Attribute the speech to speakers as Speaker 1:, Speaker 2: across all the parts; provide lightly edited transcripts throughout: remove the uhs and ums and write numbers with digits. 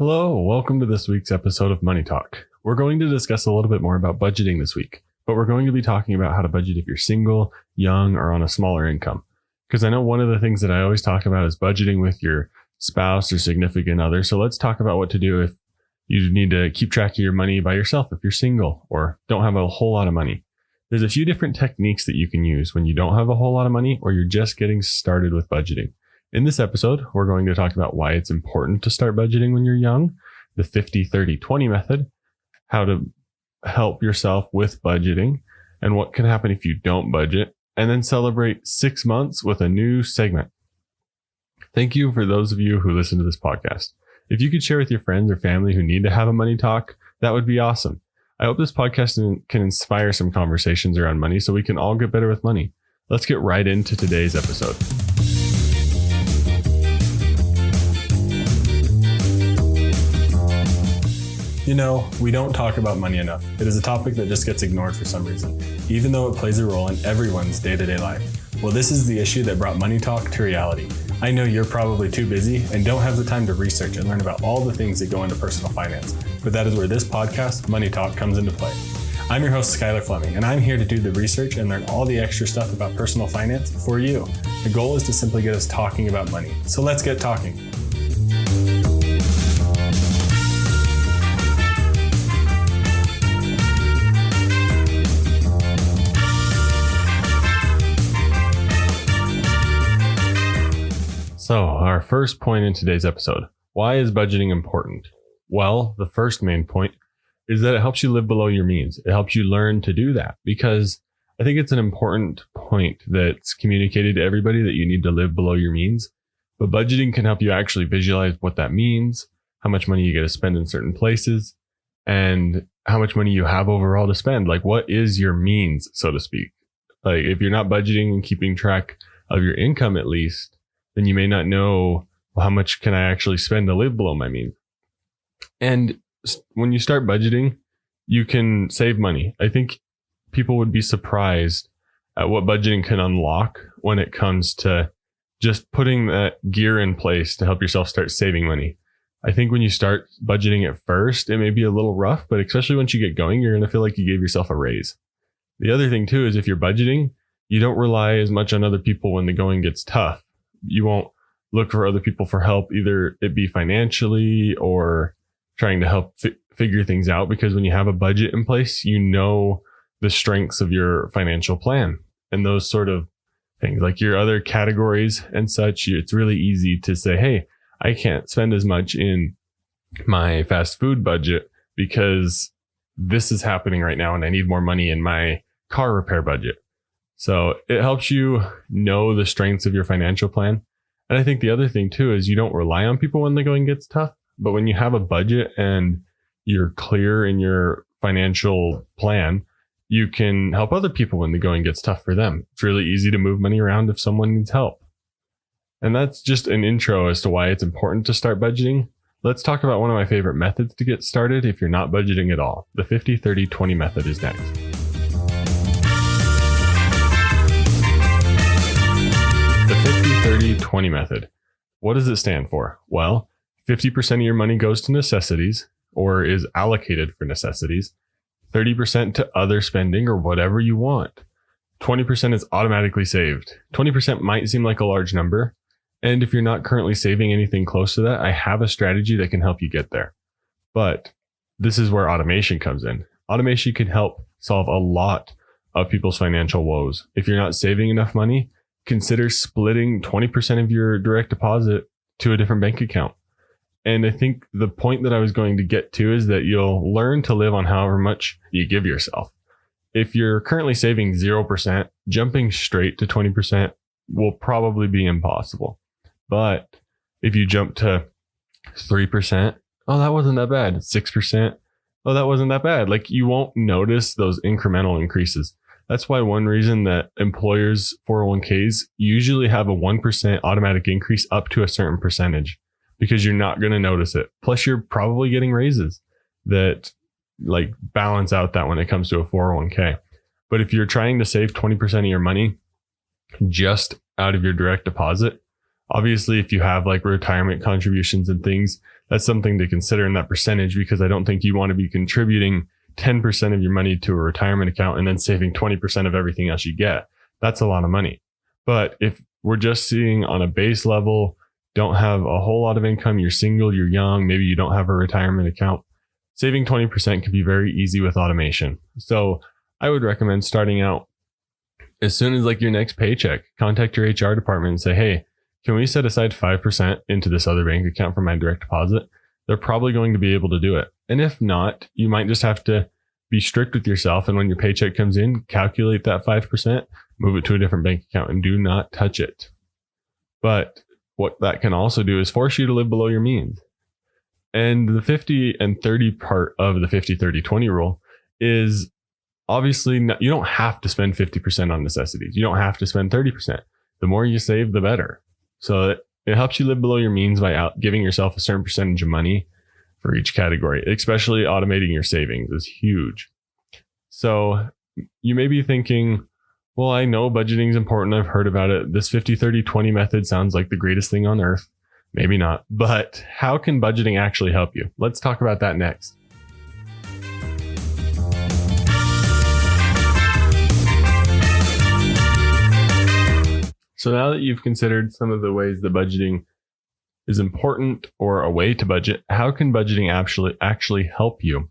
Speaker 1: Hello, welcome to this week's episode of Money Talk. We're going to discuss a little bit more about budgeting this week, but we're going to be talking about how to budget if you're single, young, or on a smaller income. Because I know one of the things that I always talk about is budgeting with your spouse or significant other. So let's talk about what to do if you need to keep track of your money by yourself, if you're single or don't have a whole lot of money. There's a few different techniques that you can use when you don't have a whole lot of money or you're just getting started with budgeting. In this episode, we're going to talk about why it's important to start budgeting when you're young, the 50-30-20 method, how to help yourself with budgeting, and what can happen if you don't budget, and then celebrate 6 months with a new segment. Thank you for those of you who listen to this podcast. If you could share with your friends or family who need to have a money talk, that would be awesome. I hope this podcast can inspire some conversations around money so we can all get better with money. Let's get right into today's episode. You know, we don't talk about money enough. It is a topic that just gets ignored for some reason, even though it plays a role in everyone's day-to-day life. Well, this is the issue that brought Money Talk to reality. I know you're probably too busy and don't have the time to research and learn about all the things that go into personal finance, but that is where this podcast, Money Talk, comes into play. I'm your host, Skylar Fleming, and I'm here to do the research and learn all the extra stuff about personal finance for you. The goal is to simply get us talking about money. So let's get talking. So our first point in today's episode, why is budgeting important? Well, the first main point is that it helps you live below your means. It helps you learn to do that because I think it's an important point that's communicated to everybody that you need to live below your means. But budgeting can help you actually visualize what that means, how much money you get to spend in certain places, and how much money you have overall to spend. Like, what is your means, so to speak? Like, if you're not budgeting and keeping track of your income at least, then you may not know, well, how much can I actually spend to live below my means? And when you start budgeting, you can save money. I think people would be surprised at what budgeting can unlock when it comes to just putting that gear in place to help yourself start saving money. I think when you start budgeting at first, it may be a little rough, but especially once you get going, you're going to feel like you gave yourself a raise. The other thing too is if you're budgeting, you don't rely as much on other people when the going gets tough. You won't look for other people for help, either it be financially or trying to help figure things out, because when you have a budget in place, you know the strengths of your financial plan and those sort of things, like your other categories and such. It's really easy to say, hey, I can't spend as much in my fast food budget because this is happening right now and I need more money in my car repair budget. So it helps you know the strengths of your financial plan. And I think the other thing too is you don't rely on people when the going gets tough. But when you have a budget and you're clear in your financial plan, you can help other people when the going gets tough for them. It's really easy to move money around if someone needs help. And that's just an intro as to why it's important to start budgeting. Let's talk about one of my favorite methods to get started if you're not budgeting at all. The 50-30-20 method is next. The 50-30-20 method. What does it stand for? Well, 50% of your money goes to necessities or is allocated for necessities. 30% to other spending or whatever you want. 20% is automatically saved. 20% might seem like a large number. And if you're not currently saving anything close to that, I have a strategy that can help you get there. But this is where automation comes in. Automation can help solve a lot of people's financial woes. If you're not saving enough money, consider splitting 20% of your direct deposit to a different bank account. And I think the point that I was going to get to is that you'll learn to live on however much you give yourself. If you're currently saving 0%, jumping straight to 20% will probably be impossible. But if you jump to 3%, oh, that wasn't that bad. 6%, oh, that wasn't that bad. Like, you won't notice those incremental increases. That's why one reason that employers' 401ks usually have a 1% automatic increase up to a certain percentage, because you're not going to notice it. Plus, you're probably getting raises that like balance out that when it comes to a 401k. But if you're trying to save 20% of your money just out of your direct deposit, obviously, if you have like retirement contributions and things, that's something to consider in that percentage, because I don't think you want to be contributing 10% of your money to a retirement account and then saving 20% of everything else you get. That's a lot of money. But if we're just seeing on a base level, don't have a whole lot of income, you're single, you're young, maybe you don't have a retirement account, saving 20% can be very easy with automation. So I would recommend starting out as soon as like your next paycheck, contact your HR department and say, hey, can we set aside 5% into this other bank account for my direct deposit? They're probably going to be able to do it. And if not, you might just have to be strict with yourself. And when your paycheck comes in, calculate that 5%, move it to a different bank account, and do not touch it. But what that can also do is force you to live below your means. And the 50 and 30 part of the 50-30-20 rule is obviously you don't have to spend 50% on necessities. You don't have to spend 30%. The more you save, the better. So it helps you live below your means by giving yourself a certain percentage of money for each category. Especially automating your savings is huge. So you may be thinking, well, I know budgeting is important. I've heard about it. This 50-30-20 method sounds like the greatest thing on earth. Maybe not. But how can budgeting actually help you? Let's talk about that next. So now that you've considered some of the ways that budgeting is important or a way to budget, how can budgeting actually help you?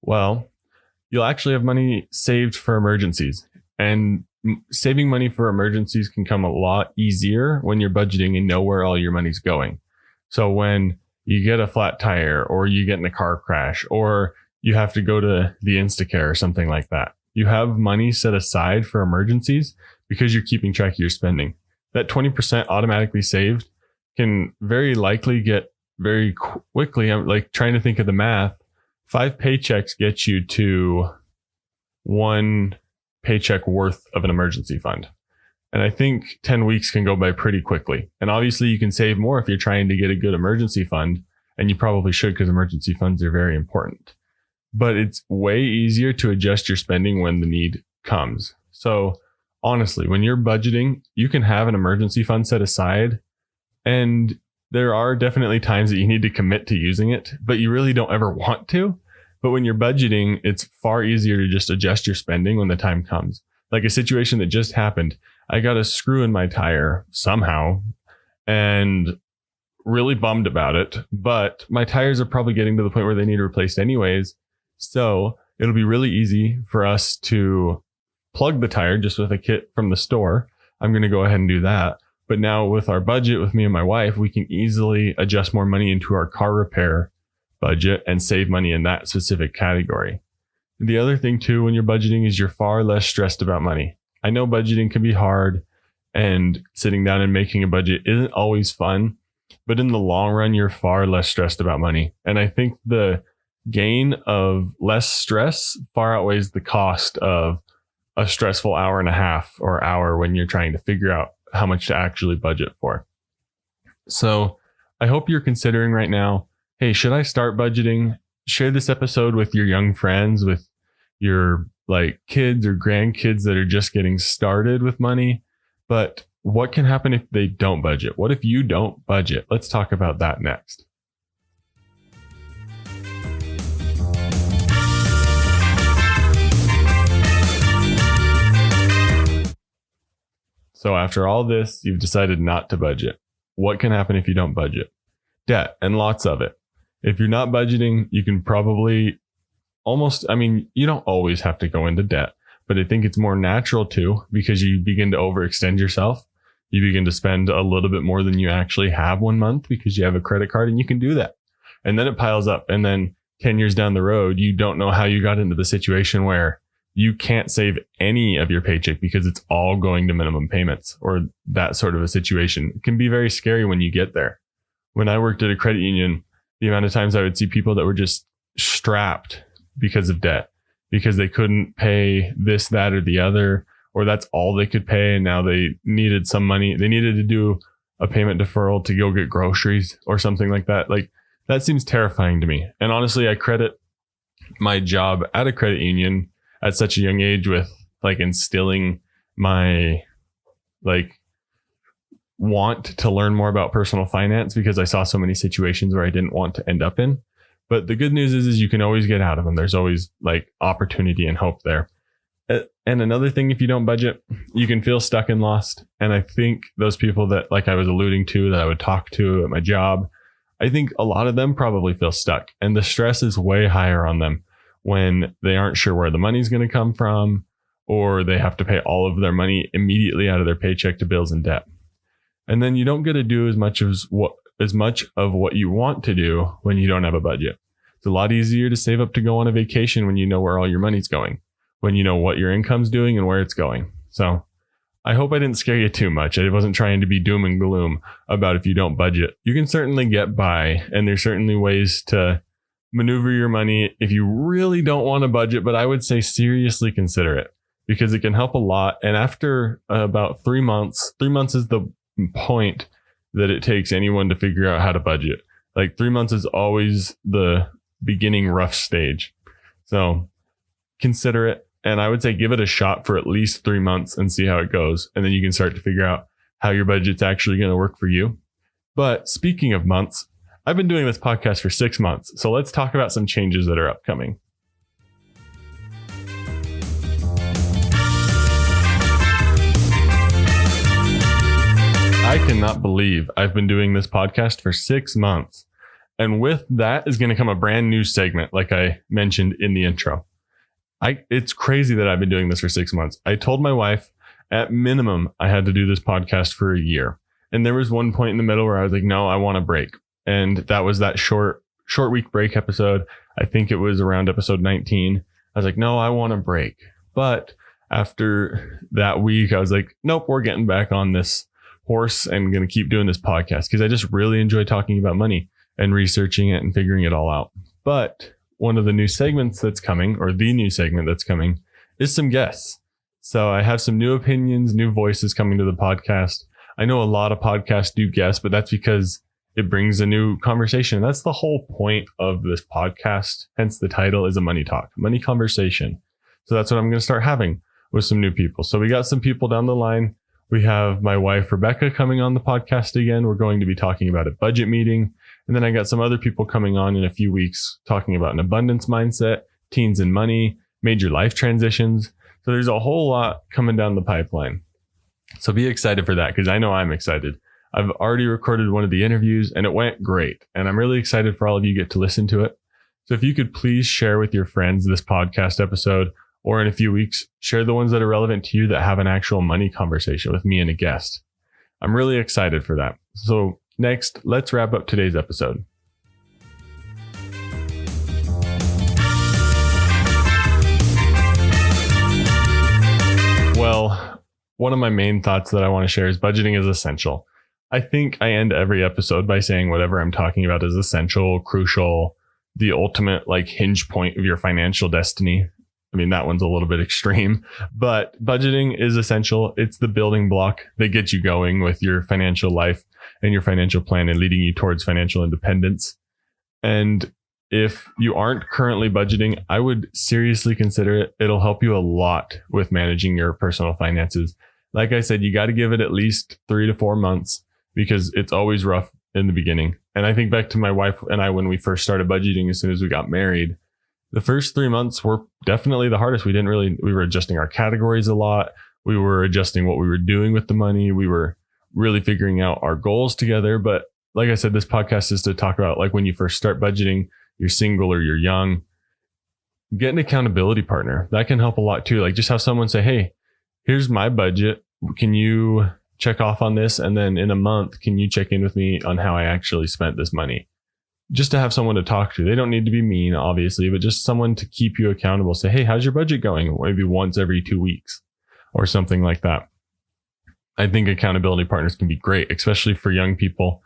Speaker 1: Well, you'll actually have money saved for emergencies, and saving money for emergencies can come a lot easier when you're budgeting and know where all your money's going. So when you get a flat tire, or you get in a car crash, or you have to go to the Instacare or something like that, you have money set aside for emergencies because you're keeping track of your spending. That 20% automatically saved can very likely get very quickly. I'm like trying to think of the math. 5 paychecks get you to 1 paycheck worth of an emergency fund. And I think 10 weeks can go by pretty quickly. And obviously you can save more if you're trying to get a good emergency fund, and you probably should, because emergency funds are very important. But it's way easier to adjust your spending when the need comes. So honestly, when you're budgeting, you can have an emergency fund set aside, and there are definitely times that you need to commit to using it, but you really don't ever want to. But when you're budgeting, it's far easier to just adjust your spending when the time comes. Like a situation that just happened, I got a screw in my tire somehow and really bummed about it, but my tires are probably getting to the point where they need replaced anyways. So it'll be really easy for us to plug the tire just with a kit from the store. I'm going to go ahead and do that. But now with our budget, with me and my wife, we can easily adjust more money into our car repair budget and save money in that specific category. The other thing too, when you're budgeting, is you're far less stressed about money. I know budgeting can be hard, and sitting down and making a budget isn't always fun, but in the long run, you're far less stressed about money. And I think the gain of less stress far outweighs the cost of a stressful hour and a half or hour when you're trying to figure out how much to actually budget for. So I hope you're considering right now, hey, should I start budgeting? Share this episode with your young friends, with your like kids or grandkids that are just getting started with money. But what can happen if they don't budget? What if you don't budget? Let's talk about that next. So after all this, you've decided not to budget. What can happen if you don't budget? Debt, and lots of it. If you're not budgeting, you can probably you don't always have to go into debt, but I think it's more natural to, because you begin to overextend yourself. You begin to spend a little bit more than you actually have one month because you have a credit card, and you can do that. And then it piles up. And then 10 years down the road, you don't know how you got into the situation where you can't save any of your paycheck because it's all going to minimum payments, or that sort of a situation. It can be very scary when you get there. When I worked at a credit union, the amount of times I would see people that were just strapped because of debt, because they couldn't pay this, that, or the other, or that's all they could pay. And now they needed some money. They needed to do a payment deferral to go get groceries or something like that. Like, that seems terrifying to me. And honestly, I credit my job at a credit union at such a young age with like instilling my like want to learn more about personal finance because I saw so many situations where I didn't want to end up in. But the good news is you can always get out of them. There's always like opportunity and hope there. And another thing, if you don't budget, you can feel stuck and lost. And I think those people that, like I was alluding to, that I would talk to at my job, I think a lot of them probably feel stuck, and the stress is way higher on them when they aren't sure where the money's going to come from, or they have to pay all of their money immediately out of their paycheck to bills and debt. And then you don't get to do as much of what you want to do when you don't have a budget. It's a lot easier to save up to go on a vacation when you know where all your money's going, when you know what your income's doing and where it's going. So I hope I didn't scare you too much. I wasn't trying to be doom and gloom about if you don't budget. You can certainly get by, and there's certainly ways to maneuver your money if you really don't want to budget, but I would say seriously consider it because it can help a lot. And after about 3 months is the point that it takes anyone to figure out how to budget. Like 3 months is always the beginning rough stage. So consider it. And I would say give it a shot for at least 3 months and see how it goes. And then you can start to figure out how your budget's actually going to work for you. But speaking of months, I've been doing this podcast for 6 months. So let's talk about some changes that are upcoming. I cannot believe I've been doing this podcast for 6 months. And with that is going to come a brand new segment, like I mentioned in the intro. It's crazy that I've been doing this for 6 months. I told my wife at minimum I had to do this podcast for a year. And there was one point in the middle where I was like, no, I want a break. And that was that short week break episode. I think it was around episode 19. I was like, no, I want a break. But after that week, I was like, nope, we're getting back on this horse and going to keep doing this podcast because I just really enjoy talking about money and researching it and figuring it all out. But one of the new segments that's coming, or the new segment that's coming, is some guests. So I have some new opinions, new voices coming to the podcast. I know a lot of podcasts do guests, but that's because it brings a new conversation. That's the whole point of this podcast. Hence the title is a money talk, money conversation. So that's what I'm going to start having with some new people. So we got some people down the line. We have my wife, Rebecca, coming on the podcast again. We're going to be talking about a budget meeting. And then I got some other people coming on in a few weeks talking about an abundance mindset, teens and money, major life transitions. So there's a whole lot coming down the pipeline. So be excited for that because I know I'm excited. I've already recorded one of the interviews and it went great. And I'm really excited for all of you to get to listen to it. So if you could please share with your friends this podcast episode, or in a few weeks, share the ones that are relevant to you that have an actual money conversation with me and a guest. I'm really excited for that. So next, let's wrap up today's episode. Well, one of my main thoughts that I want to share is budgeting is essential. I think I end every episode by saying whatever I'm talking about is essential, crucial, the ultimate like hinge point of your financial destiny. I mean, that one's a little bit extreme, but budgeting is essential. It's the building block that gets you going with your financial life and your financial plan and leading you towards financial independence. And if you aren't currently budgeting, I would seriously consider it. It'll help you a lot with managing your personal finances. Like I said, you got to give it at least 3 to 4 months because it's always rough in the beginning. And I think back to my wife and I, when we first started budgeting, as soon as we got married, the first 3 months were definitely the hardest. We were adjusting our categories a lot. We were adjusting what we were doing with the money. We were really figuring out our goals together. But like I said, this podcast is to talk about like when you first start budgeting, you're single or you're young, get an accountability partner. That can help a lot too. Like just have someone say, hey, here's my budget. Can you check off on this? And then in a month, can you check in with me on how I actually spent this money? Just to have someone to talk to. They don't need to be mean, obviously, but just someone to keep you accountable. Say, hey, how's your budget going? Maybe once every 2 weeks or something like that. I think accountability partners can be great, especially for young people.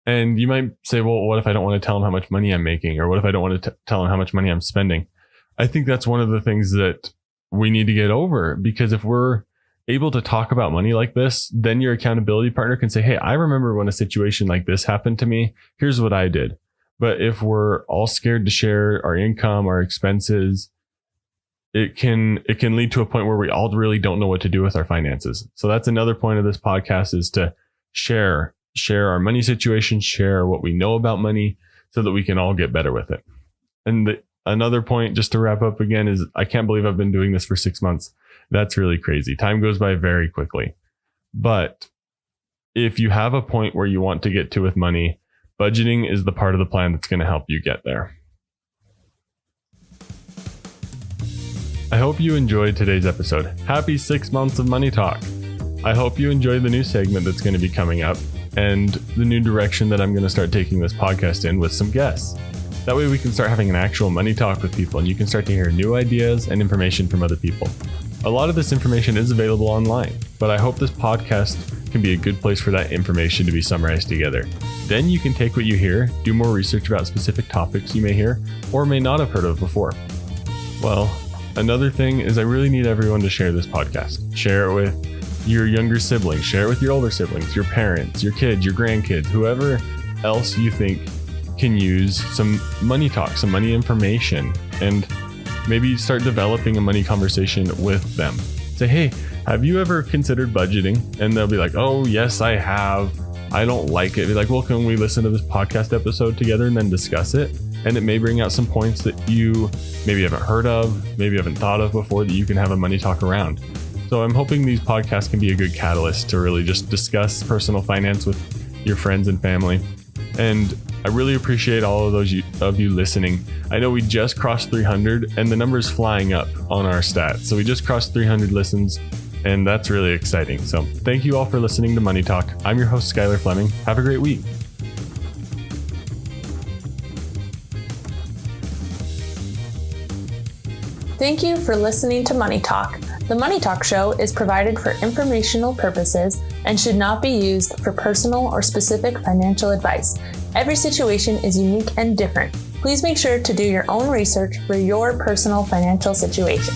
Speaker 1: And you might say, well, what if I don't want to tell them how much money I'm making? Or what if I don't want to tell them how much money I'm spending? I think that's one of the things that we need to get over, because if we're able to talk about money like this, then your accountability partner can say, hey, I remember when a situation like this happened to me. Here's what I did. But if we're all scared to share our income, our expenses, it can lead to a point where we all really don't know what to do with our finances. So that's another point of this podcast, is to share our money situation, share what we know about money so that we can all get better with it. And another point, just to wrap up again, is I can't believe I've been doing this for 6 months. That's really crazy. Time goes by very quickly. But if you have a point where you want to get to with money, budgeting is the part of the plan that's going to help you get there. I hope you enjoyed today's episode. Happy 6 months of Money Talk. I hope you enjoyed the new segment that's going to be coming up and the new direction that I'm going to start taking this podcast in with some guests. That way we can start having an actual money talk with people and you can start to hear new ideas and information from other people. A lot of this information is available online, but I hope this podcast can be a good place for that information to be summarized together. Then you can take what you hear, do more research about specific topics you may hear or may not have heard of before. Well, another thing is I really need everyone to share this podcast. Share it with your younger siblings, share it with your older siblings, your parents, your kids, your grandkids, whoever else you think can use some money talk, some money information, and maybe start developing a money conversation with them. Say, hey, have you ever considered budgeting? And they'll be like, oh, yes, I have. I don't like it. Be like, well, can we listen to this podcast episode together and then discuss it? And it may bring out some points that you maybe haven't heard of, maybe haven't thought of before that you can have a money talk around. So I'm hoping these podcasts can be a good catalyst to really just discuss personal finance with your friends and family. And I really appreciate all of those of you listening. I know we just crossed 300 and the number is flying up on our stats. So we just crossed 300 listens and that's really exciting. So thank you all for listening to Money Talk. I'm your host, Skylar Fleming. Have a great week.
Speaker 2: Thank you for listening to Money Talk. The Money Talk show is provided for informational purposes and should not be used for personal or specific financial advice. Every situation is unique and different. Please make sure to do your own research for your personal financial situation.